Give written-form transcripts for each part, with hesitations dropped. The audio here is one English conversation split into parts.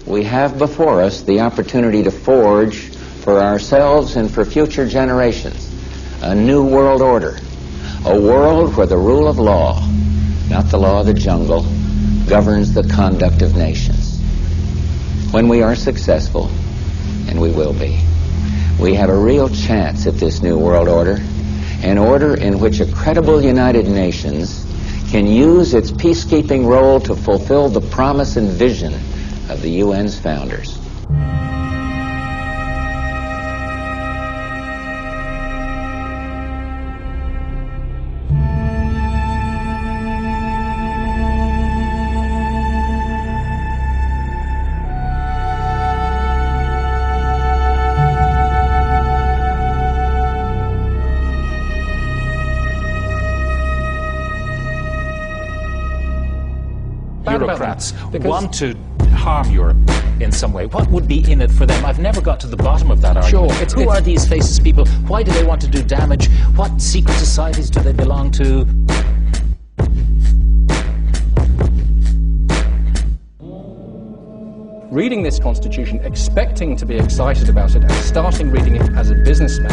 we have before us the opportunity to forge for ourselves and for future generations a new world order, a world where the rule of law, not the law of the jungle, governs the conduct of nations. When we are successful, and we will be, we have a real chance at this new world order, an order in which a credible United Nations can use its peacekeeping role to fulfill the promise and vision of the UN's founders. Bureaucrats want to harm Europe in some way. What would be in it for them? I've never got to the bottom of that argument. Sure. Who are these faceless people? Why do they want to do damage? What secret societies do they belong to? Reading this Constitution, expecting to be excited about it, and starting reading it as a businessman,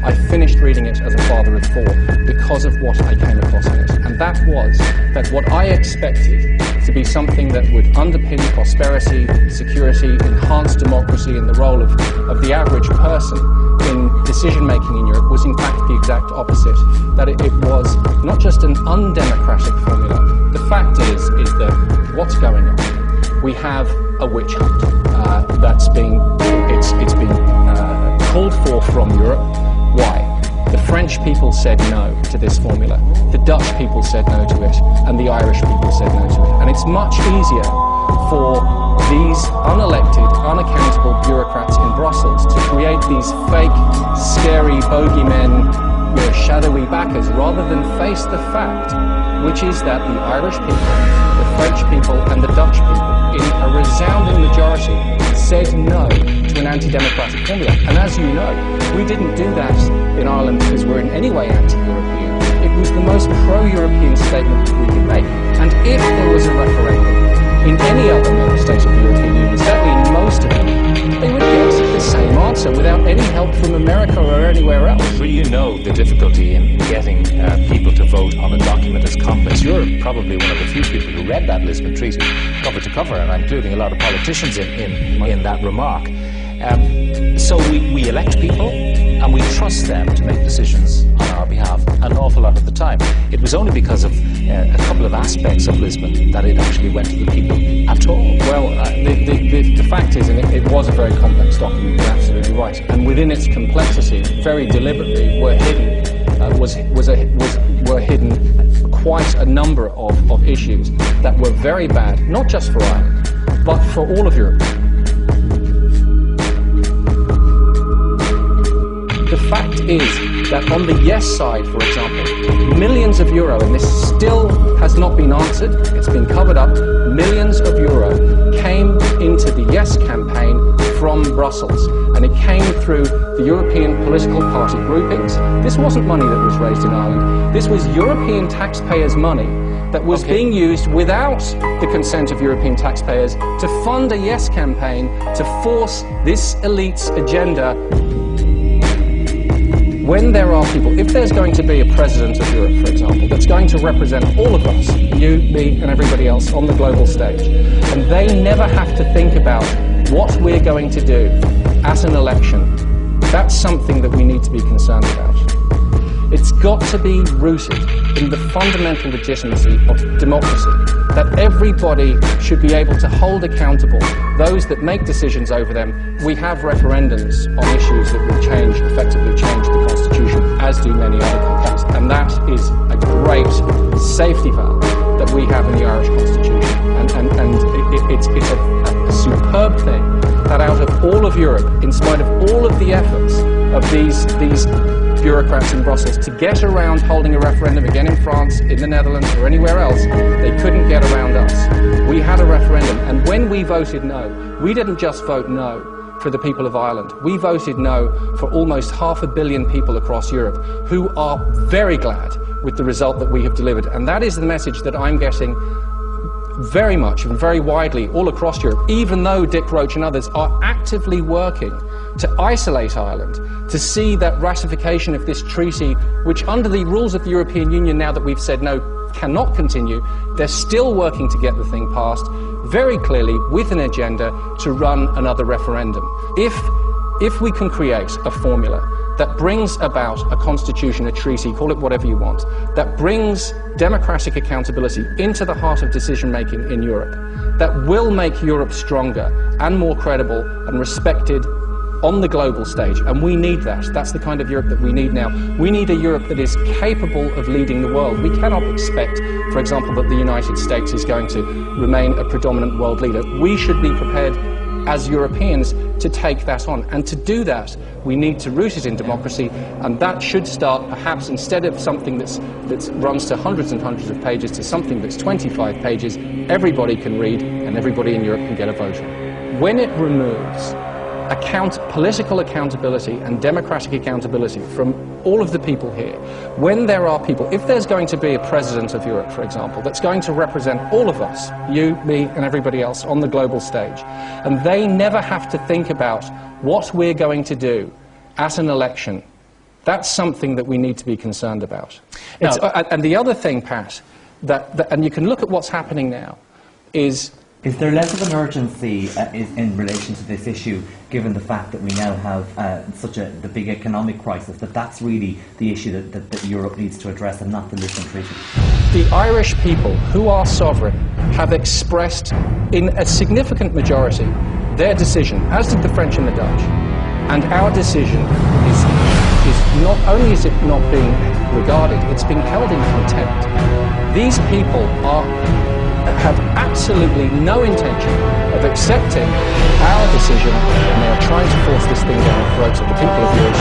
I finished reading it as a father of four because of what I came across in it. And that was that what I expected to be something that would underpin prosperity, security, enhance democracy and the role of the average person in decision-making in Europe was in fact the exact opposite. That it was not just an undemocratic formula. The fact is that what's going on? We have a witch hunt that's been called for from Europe. Why? The French people said no to this formula, the Dutch people said no to it, and the Irish people said no to it. And it's much easier for these unelected, unaccountable bureaucrats in Brussels to create these fake, scary bogeymen, shadowy backers, rather than face the fact, which is that the Irish people, the French people, and the Dutch people, in a resounding majority, said no to an anti-democratic formula. And as you know, we didn't do that in Ireland because we're in any way anti-European. It was the most pro-European statement that we could make. And if there was a referendum in any other member state of the European Union, certainly in most of them, they would get the same answer without any help from America or anywhere else. Well, you know the difficulty in getting people to vote on a document as complex. You're probably one of the few people who read that Lisbon Treaty cover to cover, and I'm including a lot of politicians in that remark. So we elect people and we trust them to make decisions on our behalf an awful lot of the time. It was only because of a couple of aspects of Lisbon that it actually went to the people at all. Well, the fact is, and it was a very complex document, you're absolutely right, and within its complexity, very deliberately, were hidden quite a number of issues that were very bad, not just for Ireland, but for all of Europe. The fact is that on the yes side, for example, millions of euro, and this still has not been answered, it's been covered up, millions of euro came into the yes campaign from Brussels, and it came through the European political party groupings. This wasn't money that was raised in Ireland. This was European taxpayers' money that was being used without the consent of European taxpayers to fund a yes campaign to force this elite's agenda. When there are people, if there's going to be a president of Europe, for example, that's going to represent all of us, you, me, and everybody else on the global stage, and they never have to think about what we're going to do at an election, that's something that we need to be concerned about. It's got to be rooted in the fundamental legitimacy of democracy, that everybody should be able to hold accountable those that make decisions over them. We have referendums on issues that will effectively change the Constitution, as do many other countries, and that is a great safety valve that we have in the Irish Constitution. And it's a superb thing that out of all of Europe, in spite of all of the efforts of these bureaucrats in Brussels to get around holding a referendum again in France, in the Netherlands, or anywhere else, they couldn't get around us. We had a referendum, and when we voted no, we didn't just vote no for the people of Ireland. We voted no for almost 500 million people across Europe who are very glad with the result that we have delivered. And that is the message that I'm getting very much and very widely all across Europe, even though Dick Roach and others are actively working to isolate Ireland, to see that ratification of this treaty, which under the rules of the European Union, now that we've said no, cannot continue, they're still working to get the thing passed very clearly with an agenda to run another referendum. If we can create a formula that brings about a constitution, a treaty, call it whatever you want, that brings democratic accountability into the heart of decision-making in Europe, that will make Europe stronger and more credible and respected on the global stage, and we need that. That's the kind of Europe that we need now. We need a Europe that is capable of leading the world. We cannot expect, for example, that the United States is going to remain a predominant world leader. We should be prepared as Europeans to take that on, and to do that we need to root it in democracy, and that should start perhaps, instead of something that runs to hundreds and hundreds of pages, to something that's 25 pages everybody can read and everybody in Europe can get a vote on. When it removes political accountability and democratic accountability from all of the people here, when there are people, if there's going to be a president of Europe, for example, that's going to represent all of us, you, me, and everybody else on the global stage, and they never have to think about what we're going to do at an election, that's something that we need to be concerned about. And the other thing, Pat, and you can look at what's happening now, is there less of an urgency in relation to this issue, given the fact that we now have the big economic crisis, that's really the issue that Europe needs to address, and not the Lisbon Treaty? The Irish people, who are sovereign, have expressed in a significant majority their decision, as did the French and the Dutch. And our decision is not only is it not being regarded, it's being held in contempt. These people have absolutely no intention of accepting our decision, and they are trying to force this thing down the throats of the people of Europe.